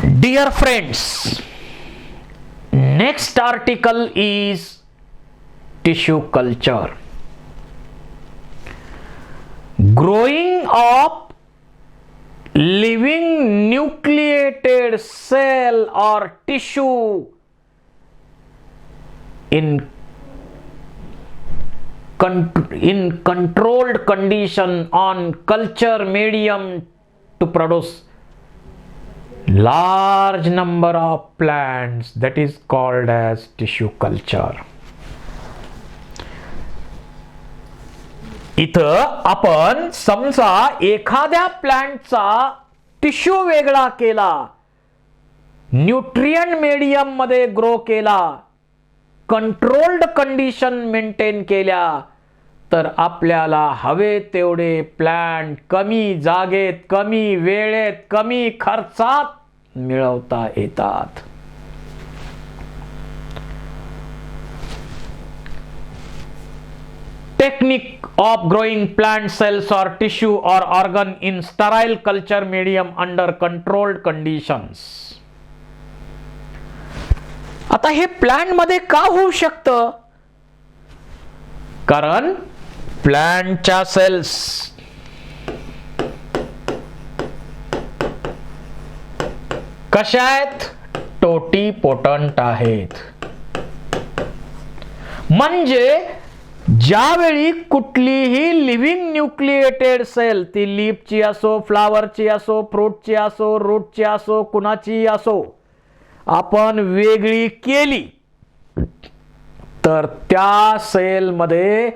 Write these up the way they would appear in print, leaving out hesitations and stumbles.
Dear friends, next article is tissue culture. Growing up living nucleated cell or tissue in controlled condition on culture medium to produce large number of plants, that is called as tissue culture. इथं आपण समजा एखाद्या प्लांटचा tissue वेगळा केला, nutrient medium मध्ये grow केला, controlled condition maintain केल्या, तर आपल्याला हवे तेवढे प्लांट कमी जागेत, कमी वेळेत, कमी खर्चात मिळवता येतात. Technique of growing plant cells or tissue or organ in sterile culture medium under controlled conditions. आता हे प्लांट मध्ये का होऊ शकतं? कारण प्लांटच्या सेल्स कशा आहेत? टोटीपोटंट आहेत. म्हणजे ज्यावेळी कुठलीही लिव्हिंग न्यूक्लिएटेड सेल, ती लीफची असो, फ्लावरची असो, फ्रूटची असो, रूटची असो, कुणाची असो, आपण वेगळी केली तर त्या सेल मध्ये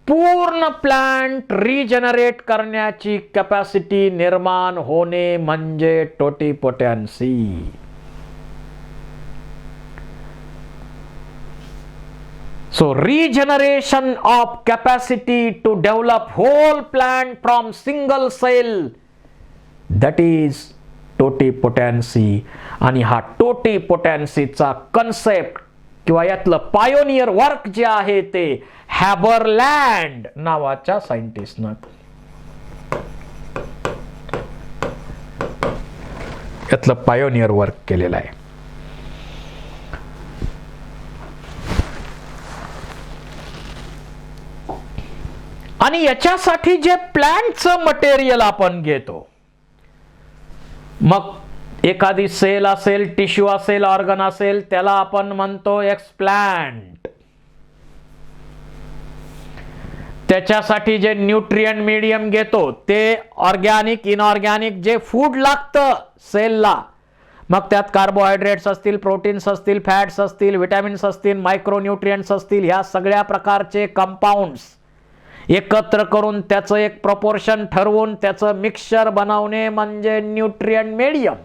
पूर्ण प्लांट रिजनरेट करण्याची कॅपॅसिटी निर्माण होणे म्हणजे टोटीपोटेन्सी. So regeneration of capacity to develop whole plant from single cell, that is totipotency. आणि हा टोटीपोटेन्सीचा कन्सेप्ट किंवा यातलं पायोनियर वर्क जे आहे ते हॅबरलँड नावाच्या सायंटिस्टनं यातलं पायोनियर वर्क केलेलं आहे. आणि याच्यासाठी जे प्लांटचं मटेरियल आपण घेतो, मग एखादी सेल असेल, टिश्यू असेल, ऑर्गन असेल, त्याला आपण म्हणतो एक्सप्लांट. त्याच्यासाठी जे न्यूट्रिएंट मीडियम घेतो ते ऑर्गॅनिक, इनऑर्गॅनिक जे फूड लागतं सेलला, मग त्यात कार्बोहायड्रेट्स असतील, प्रोटीन्स असतील, फॅट्स असतील, विटॅमिन्स असतील, मायक्रोन्यूट्रिएंट्स असतील, ह्या सगळ्या प्रकारचे कंपाऊंड्स एकत्र करून त्याचं एक प्रपोर्शन ठरवून त्याचं मिक्सचर बनवणे म्हणजे न्यूट्रिएंट मीडियम.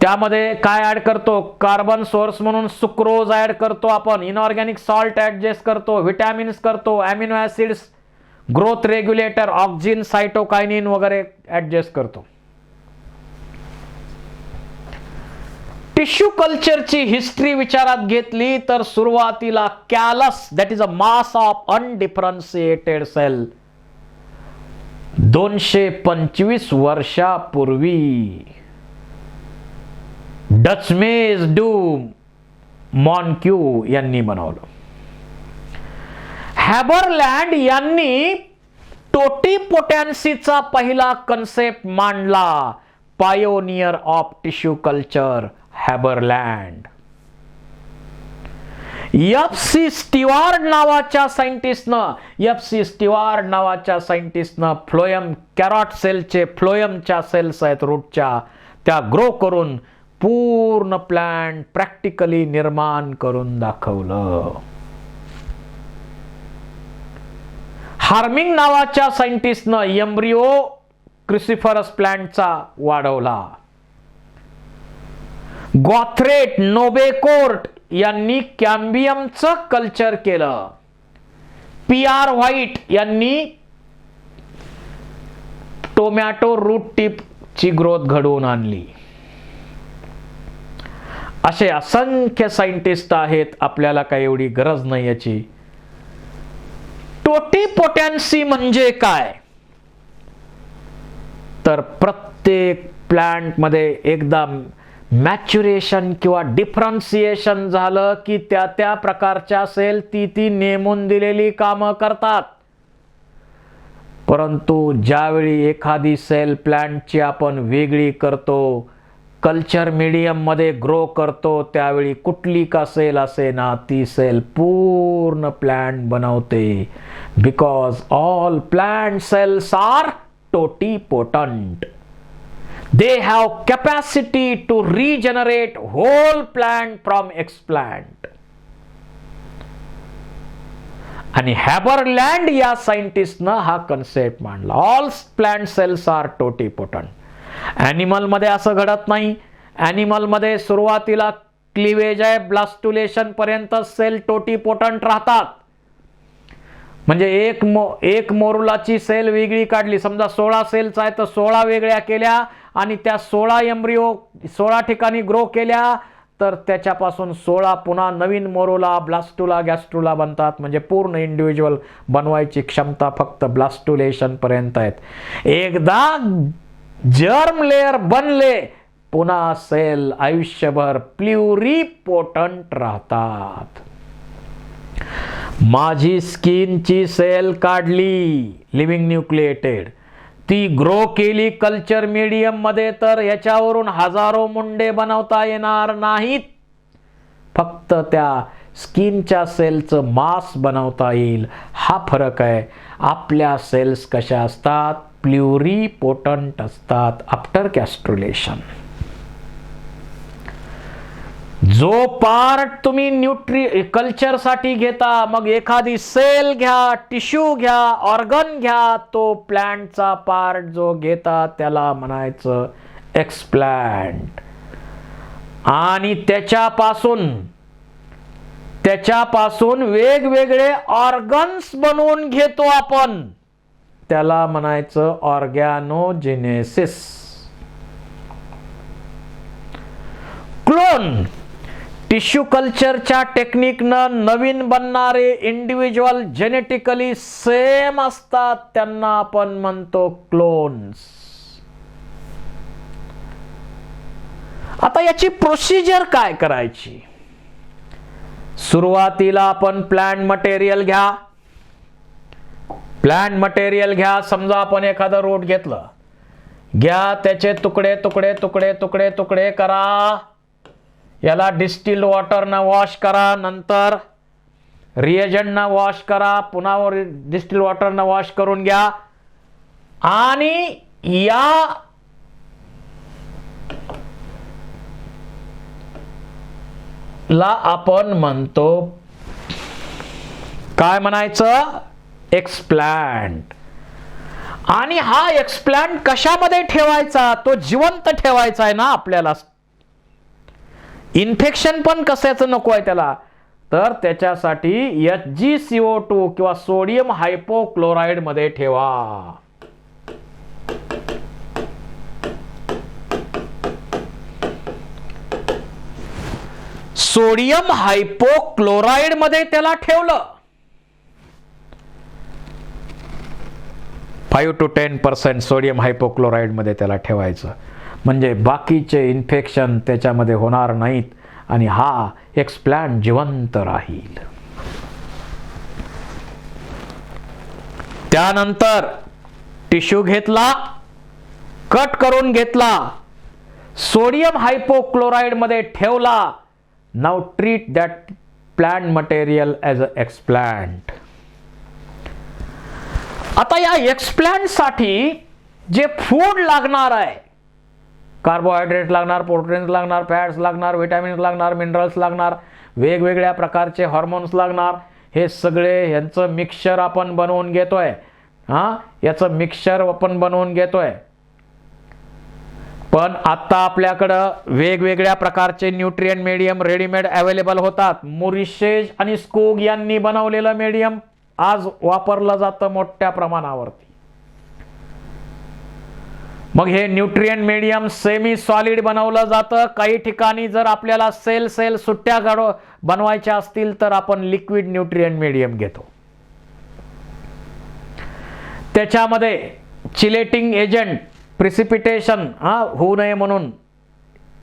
त्यामध्ये काय ऍड करतो? कार्बन सोर्स म्हणून सुक्रोज ऍड करतो आपण, इनऑर्गॅनिक सॉल्ट ऍडजस्ट करतो, विटॅमिन्स करतो, amino acids, growth regulator, auxin, cytokinin वगैरे ऍडजस्ट करतो. टिश्यू कल्चरची हिस्ट्री विचारात घेतली तर सुरुवातीला callus, that is a mass of undifferentiated cell, 225 वर्षापूर्वी डचमेज डू मॉन्क्यू यांनी बनवलं. हॅबरलँड यांनी टोटीपोटेन्सीचा पहिला कन्सेप्ट मांडला. Pioneer of tissue culture Haberlandt. F C. Steward नावाच्या सायंटिस्टनं फ्लोएम कॅरॉट सेलचे, फ्लोएमच्या सेल्स आहेत रूटच्या, त्या ग्रो करून पूर्ण प्लांट प्रॅक्टिकली निर्माण करून दाखवलं. हार्मिंग नावाच्या सायंटिस्टनं एम्ब्रिओ क्रुसिफरस प्लांटचा वाढवला. गॉथरेट नोबेकोर्ट यांनी कॅम्बियमचं कल्चर केलं. पी.आर. व्हाईट यांनी टोमॅटो रूट टिपची ग्रोथ घडवून आणली. असे असंख्य सायंटिस्ट आहेत, आपल्याला काही एवढी गरज नाही याची. टोटीपोटेन्सी म्हणजे काय? तर प्रत्येक प्रत्येक प्लांटमध्ये एकदा मॅच्युरेशन किंवा डिफरन्सिएशन झालं की त्या प्रकारच्या सेल ती नेमून दिलेली कामं करतात. परंतु ज्यावेळी एखादी सेल प्लांटची आपण वेगळी करतो, कल्चर मीडियम मध्ये ग्रो करतो, त्यावेळी कुठली का सेल असे ना, ती सेल पूर्ण प्लांट बनवते. Because all plant cells are totipotent. They have capacity to regenerate whole plant from explant. आणि हॅबरलँड या सायंटिस्टनं हा कन्सेप्ट मांडला. All plant cells are totipotent. Animal मध्ये असं घडत नाही. ॲनिमल मध्ये सुरुवातीला क्लिवेज आहे, ब्लास्टुलेशन पर्यंत सेल टोटिपोटंट राहतात. म्हणजे एक मोरुलाची सेल वेगळी काढली, समजा 16 सेल्स आहे तर 16 वेगळ्या केल्या आणि त्या 16 एम्ब्रिओ 16 ठिकाणी ग्रो केल्या, तर त्याच्यापासून 16 पुन्हा नवीन मोरुला, ब्लास्टुला, गॅस्ट्रुला बनतात. म्हणजे पूर्ण इंडिव्हिज्युअल बनवायची क्षमता फक्त ब्लास्टुलेशन पर्यंत आहेत. एकदा जर्म लेअर बनले, पुन्हा सेल आयुष्यभर प्ल्युरिपोटंट राहतात. माझी स्किनची सेल काढली लिव्हिंग न्यूक्लिएटेड, ती ग्रो केली कल्चर मीडियम मध्ये, तर याच्यावरून हजारो मुंडे बनवता येणार नाहीत. फक्त त्या स्किनच्या सेलचं मास बनवता येईल. हा फरक आहे. आपल्या सेल्स कशा असतात? प्ल्युरिपोटंट असतात आफ्टर गॅस्ट्रुलेशन. जो पार्ट तुम्ही कल्चर साठी घेता, मग एखादी सेल घ्या, टिश्यू घ्या, ऑर्गन घ्या, तो प्लांटचा पार्ट जो घेता त्याला म्हणायचं एक्सप्लांट. आणि त्याच्यापासून वेगवेगळे ऑर्गन्स बनवून घेतो आपण, त्याला म्हणायचं ऑर्गॅनोजेनेसिस. क्लोन टिश्यू कल्चरच्या टेक्निकनं नवीन बनणारे इंडिव्हिज्युअल जेनेटिकली सेम असतात, त्यांना आपण म्हणतो क्लोन्स. आता याची प्रोसिजर काय करायची? सुरुवातीला आपण प्लांट मटेरियल घ्या. समजा आपण एखादं रूट घेतलं, घ्या, त्याचे तुकडे तुकडे तुकडे तुकडे तुकडे करा, याला डिस्टिल्ड वॉटरनं वॉश करा, नंतर रिएजंटनं वॉश करा, पुन्हा डिस्टिल्ड वॉटरनं वॉश करून घ्या. आणि ला आपण म्हणतो, काय म्हणायचं? एक्सप्लांट. आणि हा एक्सप्लांट कशामध्ये ठेवायचा? तो जिवंत ठेवायचा आहे ना आपल्याला. इन्फेक्शन पण कशाचं नको आहे त्याला, तर त्याच्यासाठी HgCO2 किंवा सोडियम हायपोक्लोराइड मध्ये ठेवा. सोडियम हायपोक्लोराइड मध्ये त्याला ठेवलं, 5 to 10% सोडियम हायपोक्लोराइड मध्ये त्याला ठेवायचं. म्हणजे बाकीचे इन्फेक्शन त्याच्यामध्ये होणार नाहीत आणि हा एक्सप्लांट जिवंत राहील. त्यानंतर टिश्यू घेतला, कट करून घेतला, सोडियम हायपोक्लोराइड मध्ये ठेवला. Now treat that plant material as a explant. आता या एक्सप्लांट साठी जे फूड लागणार आहे, कार्बोहायड्रेट लागणार, प्रोटीन्स लागणार, फॅट्स लागणार, विटॅमिन्स लागणार, मिनरल्स लागणार, वेगवेगळ्या प्रकारचे हार्मोन्स लागणार, हे सगळे यांचं मिक्सचर आपण बनवून घेतोय. याचं मिक्सचर आपण बनवून घेतोय. पण आता आपल्याकडं वेगवेगळ्या प्रकारचे न्यूट्रिएंट मीडियम रेडीमेड अवेलेबल होतात. मोरिशेज आणि स्कोग यांनी बनवलेलं मीडियम आज वापरलं जातं मोठ्या प्रमाणावरती. मग हे न्यूट्रिएंट मीडियम सेमी सॉलिड बनवलं जातं. काही ठिकाणी जर आपल्याला सेल सुट्ट्या बनवायच्या असतील तर आपण लिक्विड न्यूट्रिएंट मीडियम घेतो. त्याच्यामध्ये चिलेटिंग एजंट प्रिसिपिटेशन होऊ नये म्हणून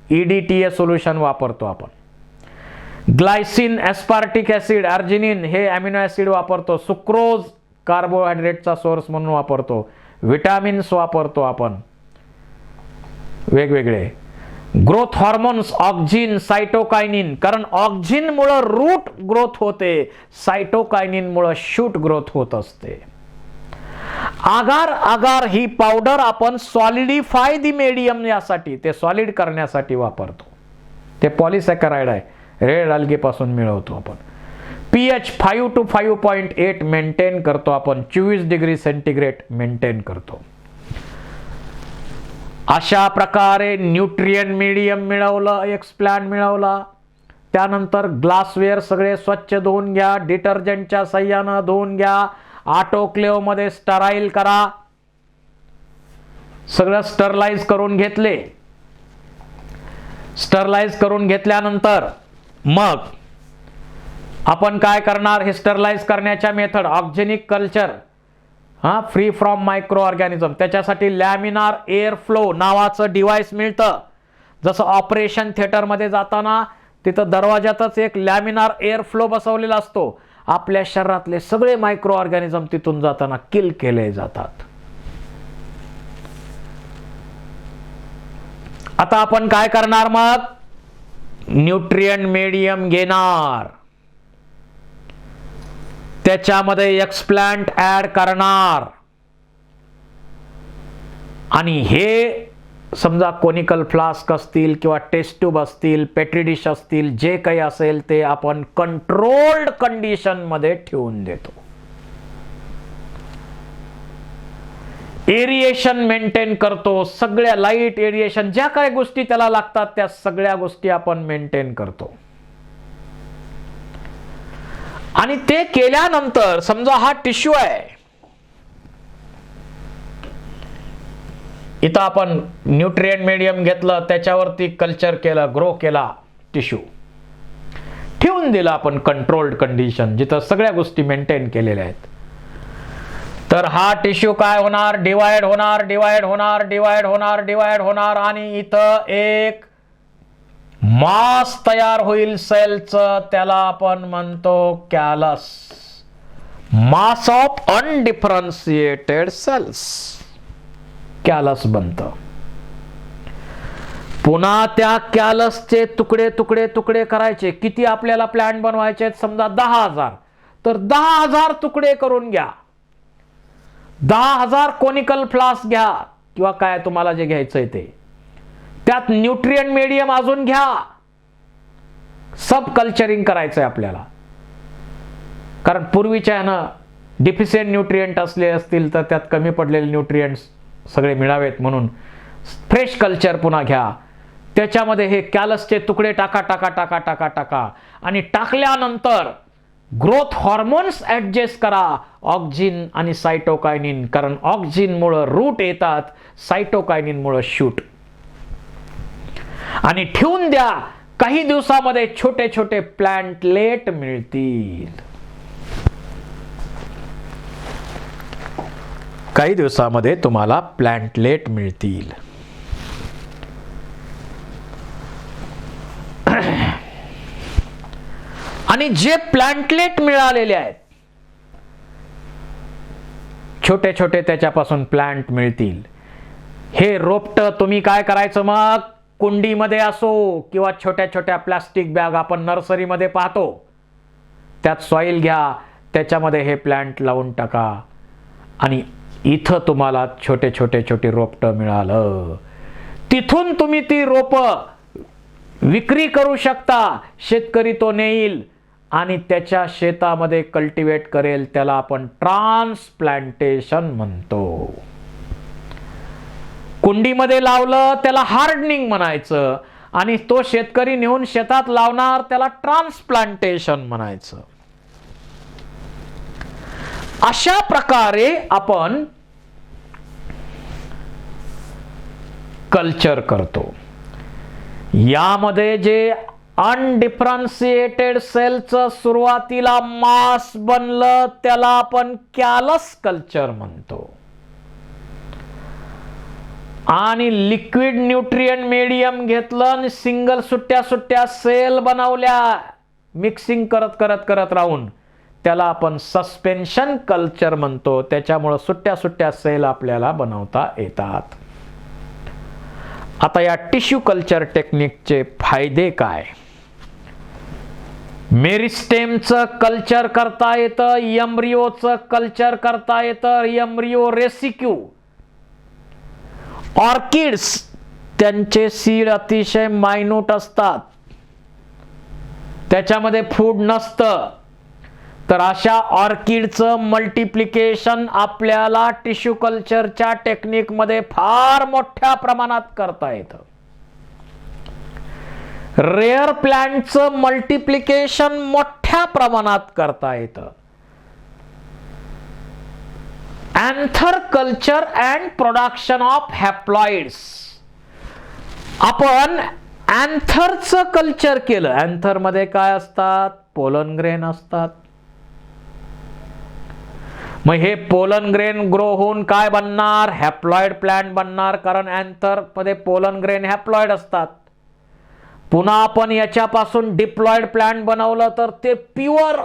EDTA सोल्युशन वापरतो आपण. ग्लायसिन, एस्पार्टिक ऍसिड, अर्जिनिन हे अमिनो ऍसिड वापरतो. सुक्रोज कार्बोहायड्रेटचा सोर्स म्हणून वापरतो. विटामिन्स वापरतो आपण वेगवेगळे. ग्रोथ हॉर्मोन्स, ऑक्झिन, सायटोकायनिन, कारण ऑक्झिन मुळे रूट ग्रोथ होते, सायटोकायनिन मुळे शूट ग्रोथ होत असते. आगार आगार ही पावडर आपण सॉलिडिफाय दी मीडियम यासाठी, ते सॉलिड करण्यासाठी वापरतो. ते पॉलिसॅकराइड आहे, रेड अल्गेपासून मिळवतो आपण. pH 5 to 5.8 मेंटेन करतो आपण. 24 डिग्री सेंटीग्रेड मेंटेन करतो. अशा प्रकारे न्यूट्रिएंट मीडियम मिळवलं, एक्सप्लांट मिळवला. त्यानंतर ग्लासवेअर सगळे स्वच्छ धुवून घ्या, डिटर्जंटच्या साह्यानं धुवून घ्या, ऑटोक्लेव मध्ये स्टराईल करा. सगळं स्टरलाइज करून घेतले. स्टरलाइज करून घेतल्यानंतर मग आपण काय करणार, हे स्टरलाइज करण्याच्या method organic culture free from micro organism. त्याच्यासाठी लॅमिनार एअर फ्लो नावाचं डिव्हाइस मिळतं. जसं ऑपरेशन थिएटर मध्ये जाताना तिथं दरवाजातच एक लॅमिनार एअर फ्लो बसवलेला असतो. आपल्या शरीरातले सगळे मायक्रो ऑर्गॅनिझम तिथून जाताना किल केले जातात. आता आपण काय करणार, मग न्यूट्रिएंट मीडियम घेणार, त्याच्यामध्ये एक्सप्लांट ऍड करणार आणि हे समजा कोनिकल फ्लास्क असतील किंवा टेस्ट ट्यूब असतील, पेट्री डिश असतील, जे काही असेल ते आपण कंट्रोल्ड कंडिशन मध्ये ठेवून देतो. एरिएशन मेंटेन करतो. सगळ्या लाईट एरिएशन ज्या काही गोष्टी त्याला लागतात त्या सगळ्या गोष्टी आपण मेंटेन करतो. आणि ते केल्यानंतर समजा हा टिश्यू आहे, इथं आपण न्यूट्रिएंट मीडियम घेतलं, त्याच्यावरती कल्चर केलं, ग्रो केला, टिश्यू ठेवून दिला आपण कंट्रोल्ड कंडिशन जिथं सगळ्या गोष्टी मेंटेन केलेल्या आहेत. तर हा टिश्यू काय होणार, डिवाइड होणार, डिवाइड होणार, डिवाइड होणार, डिवाइड होणार आणि इथं एक मास तयार होईल सेलचं, त्याला आपण म्हणतो callus. Mass of undifferentiated cells callus बनतं. पुन्हा त्या कॅलसचे तुकडे तुकडे तुकडे करायचे. किती आपल्याला प्लांट बनवायचे, समजा 10,000, तर 10,000 तुकडे करून घ्या. 10,000 कोनिकल फ्लास्क घ्या किंवा काय तुम्हाला जे घ्यायचंय ते. त्यात न्यूट्रिएंट मीडियम अजून घ्या. सब कल्चरिंग करायचंय आपल्याला, कारण पूर्वीच्या ह्यानं डिफिशियंट न्यूट्रिएंट असले असतील तर त्यात कमी पडलेले न्यूट्रिएंट्स सगळे मिळावेत म्हणून फ्रेश कल्चर पुन्हा घ्या. त्याच्यामध्ये हे कॅलसचे तुकडे टाका टाका टाका टाका टाका आणि टाकल्यानंतर ग्रोथ हॉर्मोन्स ऍडजस्ट करा, ऑक्झिन आणि सायटोकायनिन, कारण ऑक्झिन मुळे रूट येतात, सायटोकायनिन मुळे शूट. आणि ठेवून द्या. काही दिवसामध्ये छोटे छोटे प्लॅन्टलेट मिळतील. काही दिवसामध्ये तुम्हाला प्लॅन्टलेट मिळतील. आणि जे प्लॅन्टलेट मिळालेले आहेत, छोटे छोटे त्याच्यापासून प्लांट मिळतील. हे रोपट तुम्ही काय करायचं, मग कुंडीमध्ये असो किंवा छोट्या छोट्या प्लास्टिक बॅग आपण नर्सरीमध्ये पाहतो, त्यात सॉइल घ्या, त्याच्यामध्ये हे प्लांट लावून टाका आणि इथं तुम्हाला छोटे छोटे छोटे रोपट मिळालं. तिथून तुम्ही ती रोप विक्री करू शकता. शेतकरी तो नेईल आणि त्याच्या शेतामध्ये कल्टिवेट करेल. त्याला आपण ट्रान्सप्लांटेशन म्हणतो. कुंडीमध्ये लावलं त्याला हार्डनिंग म्हणायचं आणि तो शेतकरी नेऊन शेतात लावणार त्याला ट्रान्सप्लांटेशन म्हणायचं. अशा प्रकारे आपण कल्चर करतो. यामध्ये जे अनडिफरन्शिएटेड सेलचं सुरुवातीला मास बनलं त्याला आपण कॅलस कल्चर म्हणतो. आणि लिक्विड न्यूट्रिएंट मीडियम घेतलं आणि सिंगल सुट्ट्या सेल बनवल्या मिक्सिंग करत राहून, त्याला आपण सस्पेन्शन कल्चर म्हणतो. त्याच्यामुळे सुट्ट्या सेल आपल्याला बनवता येतात. आता या टिश्यू कल्चर टेक्निकचे फायदे काय? मेरिस्टेमचं कल्चर करता येतं, एम्ब्रियोचं कल्चर करता येतं, एम्ब्रियो रेसिक्यू. ऑर्किड्स, त्यांचे सीड अतिशय मायन्यूट असतात, त्याच्यामध्ये फूड नसतं. तर अशा ऑर्किडचं मल्टिप्लिकेशन आपल्याला टिश्यू कल्चरच्या टेक्निकमध्ये फार मोठ्या प्रमाणात करता येतं. रेअर प्लांटचं मल्टिप्लिकेशन मोठ्या प्रमाणात करता येतं. Anther culture and production of haploids. आपण अँथरचं कल्चर केलं. अँथर मध्ये काय असतात? पोलन ग्रेन असतात. मग हे पोलन ग्रेन ग्रो होऊन काय बनणार? हॅप्लॉइड प्लांट बनणार, कारण अँथर मध्ये पोलन ग्रेन हॅप्लॉइड असतात. पुन्हा आपण याच्यापासून डिप्लॉइड प्लांट बनवलं तर ते प्युअर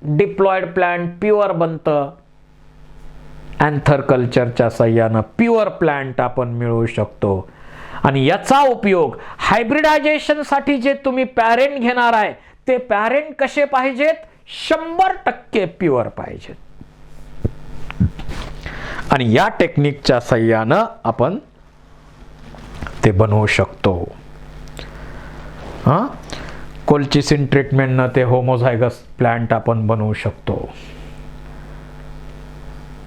डिप्लॉइड प्लांट प्युअर बनतं. अँथर कल्चरच्या साह्यानं प्युअर प्लांट आपण मिळवू शकतो. आणि याचा उपयोग हायब्रिडायझेशन साठी जे तुम्ही पॅरेंट घेणार आहे ते पॅरेंट कसे पाहिजेत? 100% प्युअर पाहिजेत. आणि या टेक्निकच्या साह्यानं आपण ते बनवू शकतो. कोल्चिसिन ट्रीटमेंटनं ते होमोझायगस प्लांट आपण बनवू शकतो.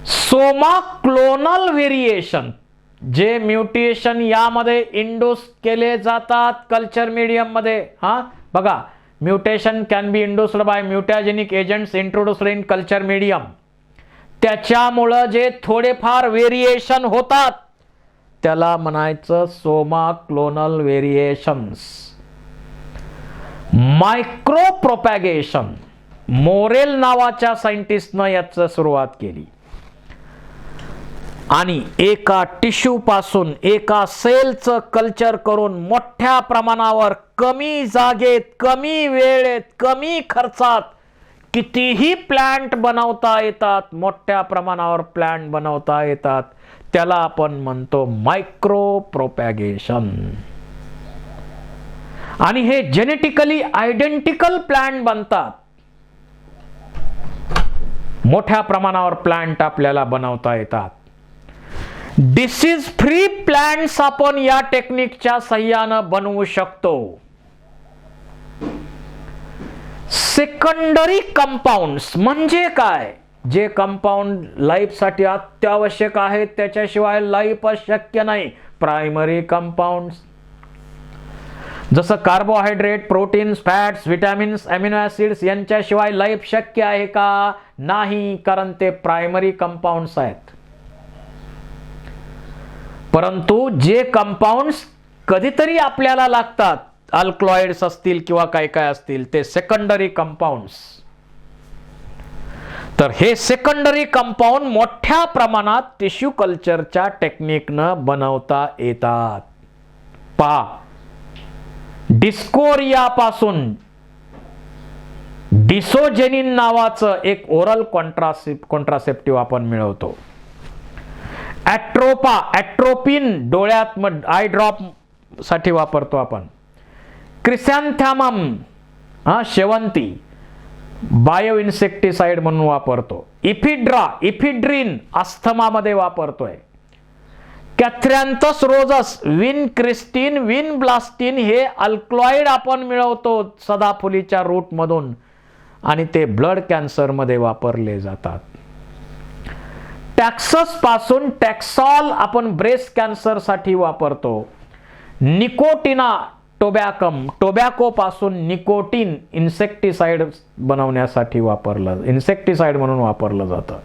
सोमा क्लोनल व्हेरिएशन, जे म्युटेशन यामध्ये इंड्यूस केले जातात कल्चर मीडियम मध्ये. बघा, mutation can be induced by mutagenic agents introduced in culture medium. त्याच्यामुळं जे थोडेफार व्हेरिएशन होतात त्याला म्हणायचं somaclonal variations. Micropropagation, Morel नावाच्या सायंटिस्टनं याचं सुरुवात केली. आणि एका टिश्यू पासून एका सेलचं कल्चर करून मोठ्या प्रमाणावर कमी जागेत, कमी वेळेत, कमी खर्चात कितीही प्लांट बनवता येतात. मोठ्या प्रमाणावर प्लांट बनवता येतात. त्याला आपण म्हणतो मायक्रो प्रोपॅगेशन. आणि हे जेनेटिकली आयडेंटिकल प्लांट बनतात. मोठ्या प्रमाणावर प्लांट आपल्याला बनवता येतात. डिसीज फ्री प्लांट्स आपण या टेक्निकच्या साह्यानं बनवू शकतो. सेकंडरी कंपाऊंड्स म्हणजे काय? जे कंपाऊंड लाईफ साठी अत्यावश्यक आहेत, त्याच्याशिवाय लाईफ शक्य नाही. प्रायमरी कंपाऊंड्स जसं carbohydrate, proteins, fats, vitamins, amino acids यांच्याशिवाय लाईफ शक्य आहे का? नाही, कारण ते प्रायमरी कंपाऊंड्स आहेत. परंतु जे कंपाऊंड्स कधीतरी आपल्याला लागतात, अल्कलॉइड्स असतील किंवा काय असतील, ते सेकंडरी कंपाऊंड्स. तर हे सेकंडरी कंपाऊंड मोठ्या प्रमाणात टिश्यू कल्चरच्या टेक्निकनं बनवता येतात. पहा, डिस्कोरिया पासून डिसोजेनिन नावाचं एक ओरल कॉन्ट्रासेप्टिव्ह आपण मिळवतो. ॲट्रोपिन डोळ्यात आय ड्रॉप साठी वापरतो आपण. क्रिसॅन्थॅमम शेवंती बायो इन्सेक्टिसाइड म्हणून वापरतो. इफिड्रिन अस्थमामध्ये वापरतोय. कॅथ्रॅन्थस रोजस, विनक्रिस्टिन, विनब्लास्टिन हे अल्कलॉइड आपण मिळवतो सदाफुलीच्या रूट मधून आणि ते ब्लड कॅन्सर मध्ये वापरले जातात. टॅक्सस पासून टॅक्सॉल आपण ब्रेस्ट कॅन्सर साठी वापरतो. निकोटिना टोबॅको पासून निकोटीन इन्सेक्टिसाइड बनवण्यासाठी इन्सेक्टिसाइड म्हणून वापरलं जातं.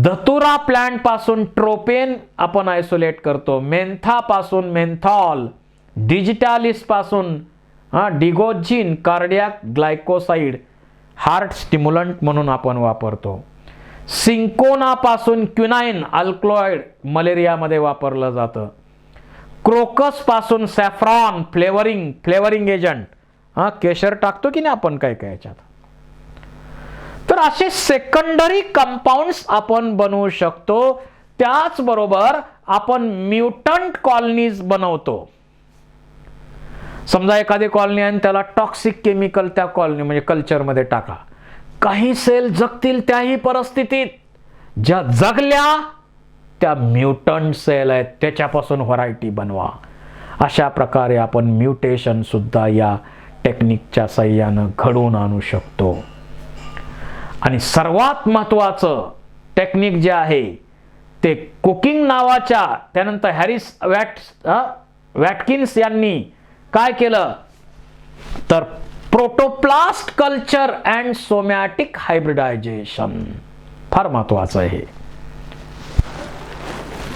धतुरा प्लांट पासून ट्रोपेन आपण आयसोलेट करतो. मेंथा पासून मेंथॉल, डिजिटालिस पासून डिगोजिन कार्डियाक ग्लायकोसाइड हार्ट स्टिम्युलंट म्हणून आपण वापरतो. सिंकोनापासून क्विनाइन अल्कलॉइड मलेरियामध्ये वापरलं जातं. क्रोकस पासून सॅफ्रॉन फ्लेवरिंग एजंट, केशर टाकतो की नाही आपण काय काय याच्यात. तर असे सेकंडरी कंपाऊंड्स आपण बनवू शकतो. त्याचबरोबर आपण म्युटंट कॉलनीज बनवतो. समजा एखादी कॉलनी आहे आणि त्याला टॉक्सिक केमिकल त्या कॉलनी म्हणजे कल्चरमध्ये टाका. काही सेल जगतील त्याही परिस्थितीत, ज्या जगल्या त्या म्युटंट सेल आहेत, त्याच्यापासून व्हरायटी बनवा. अशा प्रकारे आपण म्युटेशन सुद्धा या टेक्निकच्या साहाय्यानं घडवून आणू शकतो. आणि सर्वात महत्वाचं टेक्निक जे आहे ते कुकिंग नावाच्या, त्यानंतर हॅरिस वॅटकिन्स यांनी काय केलं तर protoplast culture and somatic hybridisation. फार महत्वाचं आहे.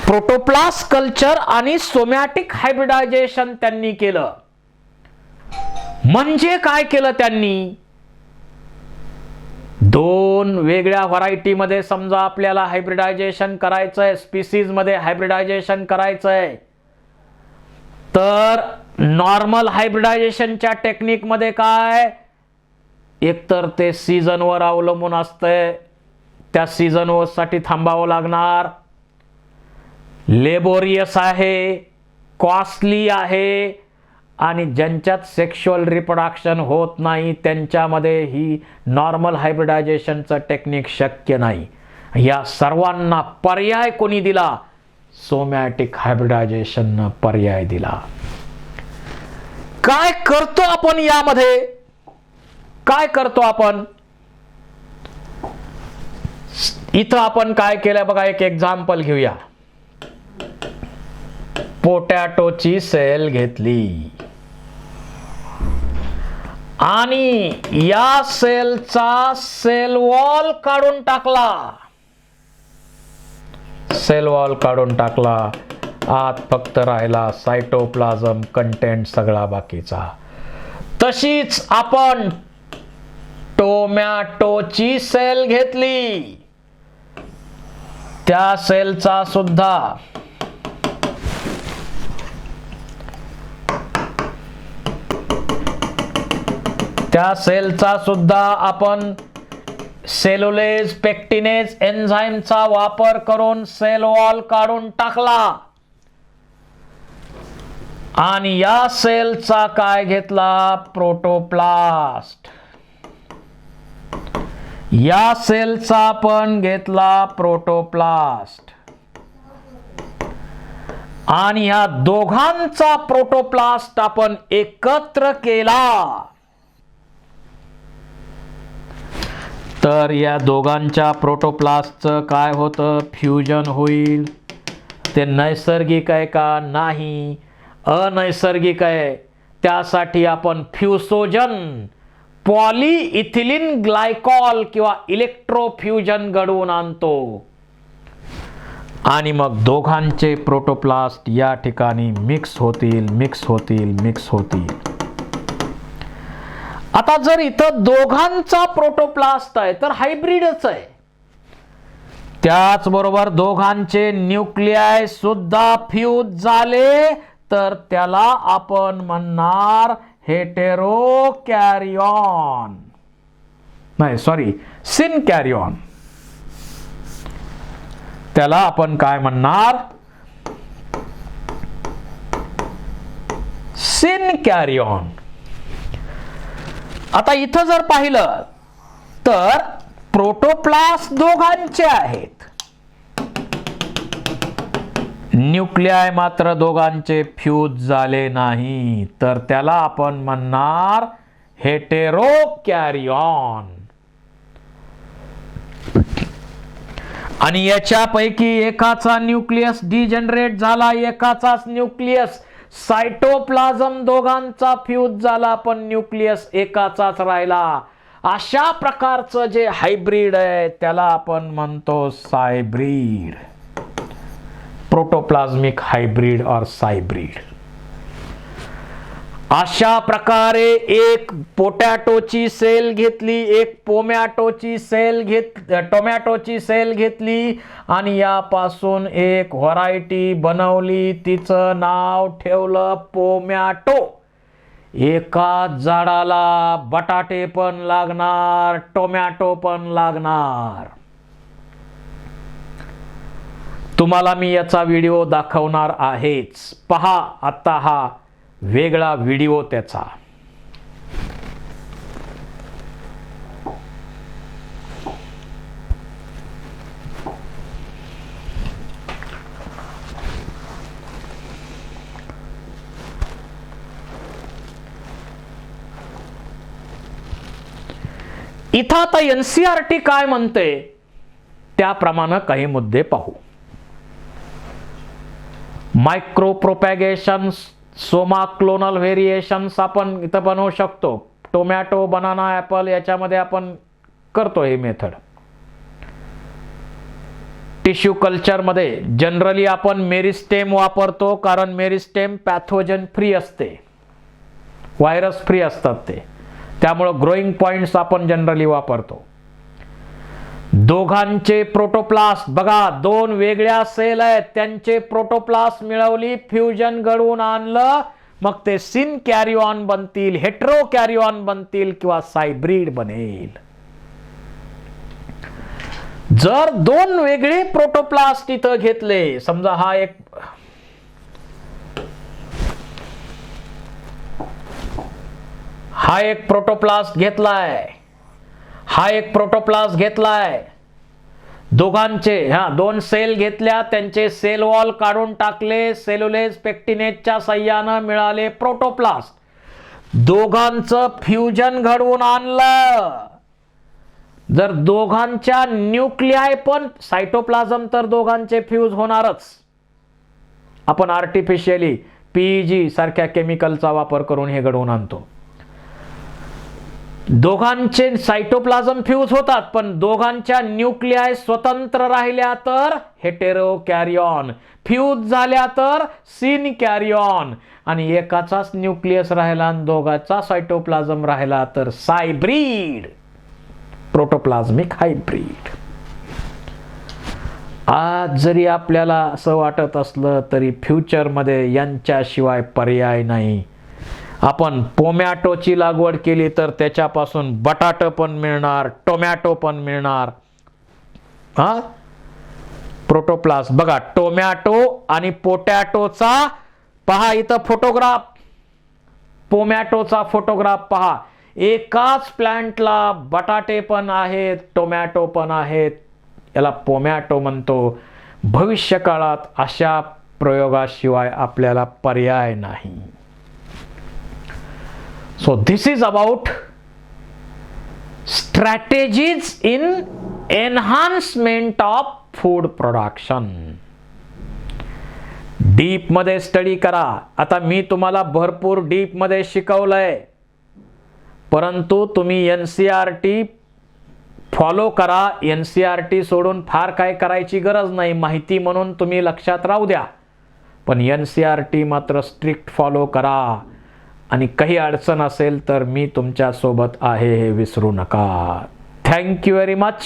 प्रोटोप्लास्ट कल्चर आणि सोमॅटिक हायब्रिडायझेशन त्यांनी केलं. म्हणजे काय केलं त्यांनी, दोन वेगळ्या व्हरायटी मध्ये समजा आपल्याला हायब्रिडायझेशन करायचंय, स्पीसीज मध्ये हायब्रिडायझेशन करायचंय, तर नॉर्मल हायब्रिडायझेशनच्या टेक्निक मध्ये काय, एकतर ते सीझनवर अवलंबून असतंय, त्या सीझनवर साठी थांबावं लागणार, लेबोरियस आहे, कॉस्टली आहे, आणि ज्यांच्यात सेक्शुअल रिप्रोडक्शन होत नाही त्यांच्यामध्ये ही नॉर्मल हायब्रिडायझेशनचं टेक्निक शक्य नाही. या सर्वांना पर्याय कोणी दिला, सोमॅटिक हायब्रिडायझेशननं पर्याय दिला. काय करतो आपण यामध्ये, काय करतो आपण इथं, आपण काय केलं बघा. एक एक्झाम्पल घेऊया. पोटॅटोची सेल घेतली आणि या सेलचा सेल वॉल काढून टाकला. सेल वॉल काढून टाकला, आत फक्त राहिला सायटोप्लाझम कंटेंट सगळा बाकीचा. तशीच आपण टोमॅटोची सेल घेतली, त्या सेलचा सुद्धा आपण सेल्युलेज पेक्टिनेज एन्झाईमचा वापर करून सेल वॉल काढून टाकला. आणि या सेलचा काय घेतला, प्रोटोप्लास्ट. या सेलचा आपण घेतला प्रोटोप्लास्ट. आणि या दोघांचा प्रोटोप्लास्ट आपण एकत्र केला, तर या दोघांच्या प्रोटोप्लास्टचं काय होतं, फ्युजन होईल. ते नैसर्गिक आहे का, नाही, अनैसर्गिक आहे. त्यासाठी आपण फ्युसोजन, पॉलीइथिलीन ग्लायकॉल किंवा इलेक्ट्रोफ्युजन घडवून आणतो. आणि मग दोघांचे प्रोटोप्लास्ट या ठिकाणी मिक्स होतील. आता जर इथं दोघांचा प्रोटोप्लास्ट आहे तर हायब्रिडच आहे. त्याचबरोबर दोघांचे न्यूक्लियाय सुद्धा फ्यूज झाले तर त्याला आपण म्हणणार हेटेरोकॅरियॉन, नाही सॉरी सिनकॅरियॉन. त्याला आपण काय म्हणणार, सिनकॅरियॉन. आता इथं जर पाहिलं तर प्रोटोप्लास्ट दोघांचे आहेत, न्यूक्लियाय मात्र दोघांचे फ्यूज झाले नाही, तर त्याला आपण म्हणणार हेटेरोकॅरियॉन. आणि याच्यापैकी एकाचा न्यूक्लियस डिजनरेट झाला, एकाचाच न्यूक्लियस सायटोप्लाझम दोघांचा फ्यूज झाला, पण न्यूक्लियस एकाचाच राहिला. अशा प्रकारचं जे हायब्रिड आहे त्याला आपण म्हणतो सायब्रिड, प्रोटोप्लाझ्मिक हायब्रिड और सायब्रिड. अशा प्रकारे एक पोटॅटोची सेल घेतली, एक टोमॅटोची सेल घेतली आणि यापासून एक व्हरायटी बनवली, तिचं नाव ठेवलं पोमॅटो. एका झाडाला बटाटे पण लागणार, टोमॅटो पण लागणार. तुम्हाला मी याचा व्हिडिओ दाखवणार आहेच. पहा आता हा वेगळा व्हिडिओ त्याचा. इथं आता एनसीईआरटी काय म्हणते त्याप्रमाणे काही मुद्दे पाहू. Micro propagation, Soma clonal variations आपण इथं बनवू शकतो. टोमॅटो, बनाना, ॲपल याच्यामध्ये आपण करतो हे मेथड. टिश्यू कल्चरमध्ये जनरली आपण मेरिस्टेम वापरतो, कारण मेरिस्टेम पॅथोजन फ्री असते, व्हायरस फ्री असतात ते, त्यामुळं ग्रोईंग पॉइंट्स आपण जनरली वापरतो. दोघांचे प्रोटोप्लास्ट बघा, दोन वेगळ्या सेल आहेत, त्यांचे प्रोटोप्लास्ट मिळवली, फ्युजन घडवून आणलं, मग ते सिन कॅरिऑन बनतील, हेटेरो कॅरिऑन बनतील किंवा सायब्रिड बनेल. जर दोन वेगळे प्रोटोप्लास्ट इथं घेतले, समजा हा एक प्रोटोप्लास्ट घेतलाय, हा एक प्रोटोप्लास्ट घेतलाय, दोघांचे दोन सेल घेतल्या, त्यांचे सेल वॉल काढून टाकले, सेल्युलेज पेक्टिनेजच्या साह्याने मिळाले प्रोटोप्लास्ट. दोघांचं फ्युजन घडवून आणलं. जर दोघांच्या न्यूक्लियाय पण, सायटोप्लाझम तर दोघांचे फ्यूज होणारच. आपण आर्टिफिशियली पीईजी सारख्या केमिकलचा वापर करून हे घडवून आणतो. दोघांचे सायटोप्लाझम फ्यूज होतात, पण दोघांच्या न्यूक्लियाय स्वतंत्र राहिल्या तर हेटेरो कॅरिऑन, फ्यूज झाल्या तर सिन कॅरिऑन, आणि एकाचाच न्यूक्लियस राहिला आणि दोघांचा सायटोप्लाझम राहिला तर सायब्रिड, प्रोटोप्लाझमिक हायब्रिड. आज जरी आपल्याला असं वाटत असलं तरी फ्युचरमध्ये यांच्याशिवाय पर्याय नाही. आपण पोमॅटोची लागवड केली तर त्याच्यापासून बटाटा पण मिळणार, टोमॅटो पण मिळणार. प्रोटोप्लास्ट बघा, टोमॅटो आणि पोटॅटोचा पहा इथं फोटोग्राफ, पोमॅटोचा फोटोग्राफ पहा. एकाच प्लांटला बटाटे पण आहेत, टोमॅटो पण आहेत, याला पोमॅटो म्हणतो. भविष्य काळात अशा प्रयोगाशिवाय आपल्याला पर्याय नाही. So this is about strategies in enhancement of food production. Deep मध्ये स्टडी करा. आता मी तुम्हाला भरपूर डीप मध्ये शिकवलंय, परंतु तुम्ही एनसीईआरटी फॉलो करा. एनसीईआरटी सोडून फार काय करायची गरज नाही, माहिती म्हणून तुम्ही लक्षात राहू द्या, पण एनसीईआरटी मात्र स्ट्रिक्ट फॉलो करा. आणि काही अडचण असेल तर मी तुमच्या सोबत आहे हे विसरू नका. Thank you very much.